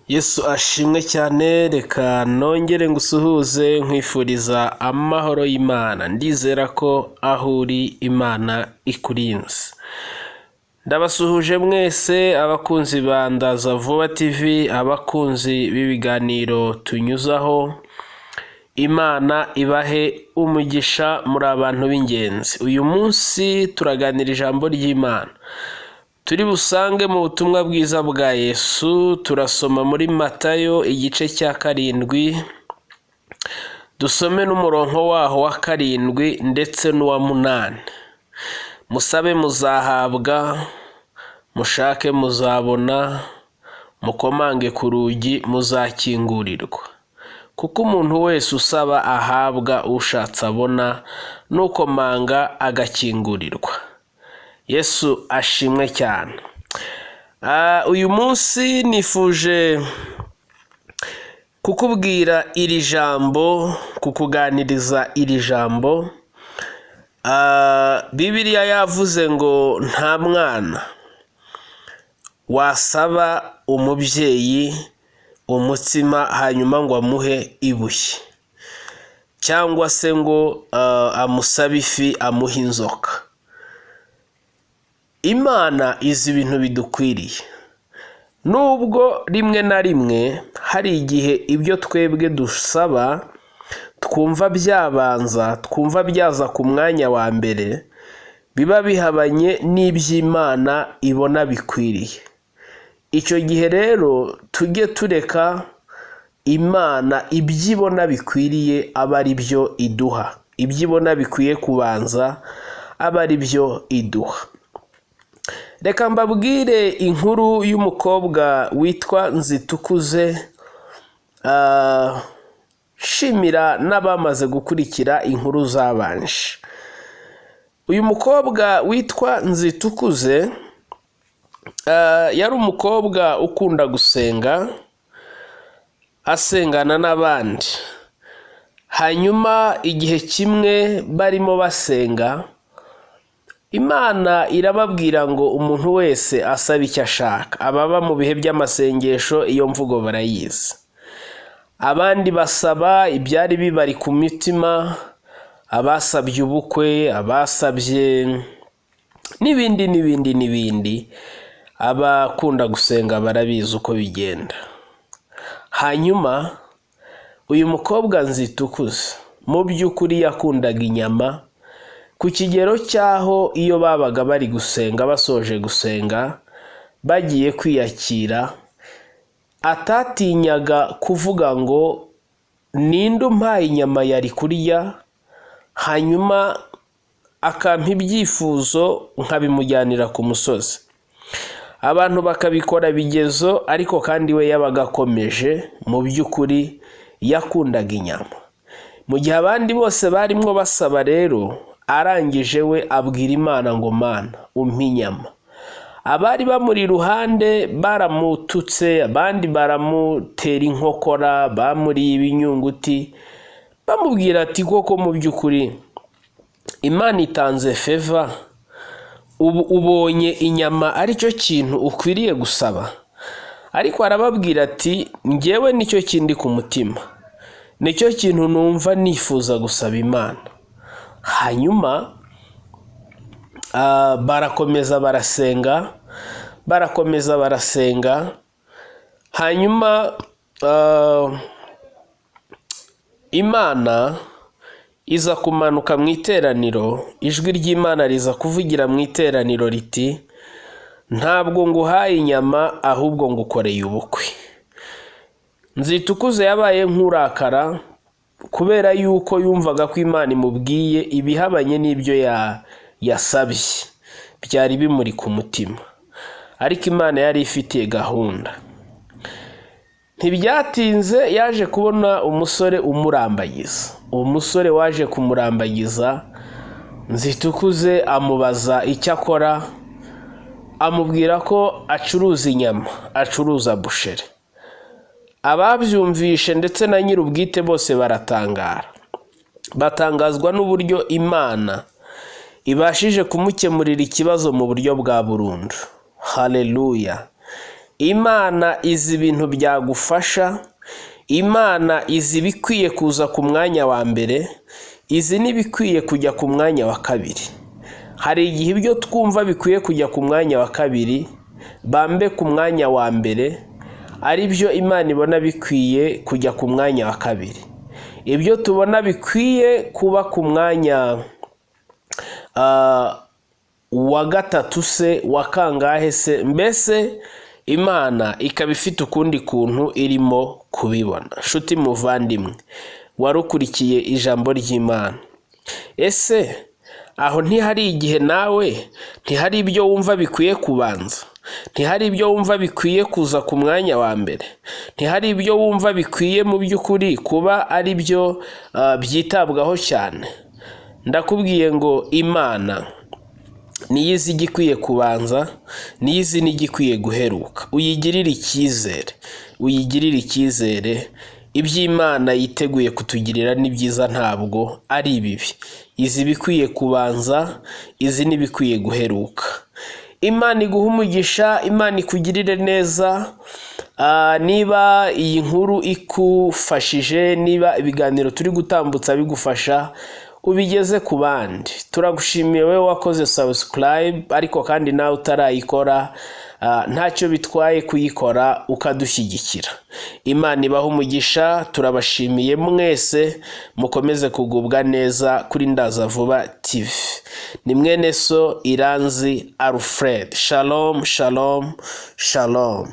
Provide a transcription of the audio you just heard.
Yesu ashimwe cyane, reka nongere ngusuhuze nkwifuriza amahoro y'Imana. Ndizera ko aho uri Imana ikurinze. Ndabasuhuje mwese abakunzi ba Ndaza Vuba TV, abakunzi b'ibiganiro tunyuzaho. Imana ibahe umugisha muri abantu b'ingenzi. Uyu munsi turaganira ijambo ry'Imana. Turi busange mu butumwa bwiza bwa Yesu, turasoma muri Matayo igice cya 7, dusome n'umurongo waho wa 7 ndetse n'uwa 8. Musabe muzahabwa, mushake muzabona, mukomange ku rugi muzakingurirwa. Kuko umuntu wese usaba ahabwa, ushatse abona, n'ukomanga agakingurirwa. Yesu ashimwe cyane. Uyu munsi nifuje kukubwira iri jambo, kukuganiriza iri jambo. Bibiliya yavuze ngo nta mwana wasaba umubyeyi umutsima hanyuma ngo amuhe ibuye, cyangwa se ngo amusabe ifi amuhe inzoka. Imana izi ibintu bidukwiriye, nubwo rimwe na rimwe hari igihe ibyo twebwe dusaba twumva byabanza, twumva byaza ku mwanya wa mbere, biba bihabanye n'iby'Imana ibona bikwiriye. Icyo gihe rero tujye tureka Imana ibyibona bikwiriye aba ari byo iduha, ibyibona bikwiye kubanza aba ari byo iduha. Reka mbabwire inkuru y'umukobwa witwa Nzitukuze, shimira n'abamaze gukurikira inkuru zabanje. Uyu mukobwa witwa Nzitukuze yari umukobwa ukunda gusenga, asengana n'abandi. Hanyuma igihe kimwe barimo basenga, Imana irababwira ngo umuntu wese asaba icyo ashaka. Ababa mu bihe by'amasengesho iyo mvugo barayizi. Abandi basaba ibyari bibari ku mitima, abasabye ubukwe, abasabye n'ibindi. Abakunda gusenga barabizi uko bigenda. Hanyuma uyu mukobwa Nzitukuze mu by'ukuri yakundaga inyama, ku kigero cyaho iyo babaga bari gusenga, basoje gusenga, bagiye kwiyakira, atatinyaga kuvuga ngo ninde umpaye inyama yari kurya, hanyuma akampa ibyifuzo nkabimujyanira ku musozi. Abantu bakabikora bigezo, ariko kandi we yabaga akomeje. Mu by'ukuri yakundaga inyama. Mu gihe abandi bose barimo basaba rero, arangije we abwira Imana ngo Mana umpe inyama. Abari bamuri iruhande baramututse, abandi baramutera inkokora, bamuri ibinyunguti, bamubwira ati koko mu by'ukuri Imana itanze feva, ubu ubonye inyama ari cyo kintu ukwiriye gusaba. Ariko arababwira ati njyewe nicyo kindi ku mutima, nicyo kintu numva nifuza gusaba Imana. Hanyuma barakomeza barasenga, hanyuma Imana iza kumanuka mu iteraniro. Ijwi ry'Imana riza kuvugira mu iteraniro riti ntabwo nguhaye inyama, ahubwo ngukoreye ubukwe. Nzitukuze yabaye nk'urakara, kubera yuko yumvaga ko Imana imubwiye ibihabanye n'ibyo yasabye, byari bimuri ku mutima. Ariko Imana yari ifitiye gahunda. Ntibyatinze yaje kubona umusore umurambagiza. Uwo musore waje kumurambagiza, Nzitukuze amubaza icyo akora, amubwira ko acuruza inyama, acuruza busheri. Ababyumvishe ndetse na nyir'ubwite bose baratangara. Batangazwa n'uburyo Imana ibashije kumukemurira ikibazo mu buryo bwa burundu. Haleluya. Imana izi ibintu byagufasha, Imana izi ibikwiye kuza ku mwanya wa mbere, izi n'ibikwiye kujya ku mwanya wa kabiri. Hari igihe ibyo twumva bikwiye kujya ku mwanya wa kabiri, bambe ku mwanya wa mbere, ari byo Imana ibona bikwiye kujya ku mwanya wa kabiri. Ibyo tubona bikwiye kuba ku mwanya wa gatatu se, wa kangahe se, mbese Imana ikaba ifite ukundi kuntu irimo kubibona. Nshuti muvandimwe warukurikiye ijambo ry'Imana, ese aho ntihari igihe nawe ntihari ibyo wumva bikwiye kubanza, ntihari ibyo wumva bikwiye kuza ku mwanya wa mbere, ntihari ibyo wumva bikwiye mu by'ukuri kuba ari byo byitabwaho cyane? Ndakubwiye ngo Imana niyo izi igikwiye kubanza, niyo izi n'igikwiye guheruka. Uyigirire icyizere, uyigirire icyizere. Iby'Imana yiteguye kutugirira ni byiza, ntabwo ari ibibi. Izi bikwiye kubanza, izi n'ibikwiye guheruka. Imana iguha umugisha, Imana ikugirire neza. Niba iyi nkuru ikufashije, niba ibiganiro turi gutambutsa bigufasha, ubigeze ku bandi. Turagushimiye wowe wakoze subscribe, ariko kandi nawe utarayikora, ntacyo bitwaye kuyikora ukadushyigikira. Imana ibaha umugisha, turabashimiye mwese, mukomeze kugubwa neza kuri Ndaza Vuba TV. Ni mwene so Iranzi Alfred. Shalom, shalom, shalom.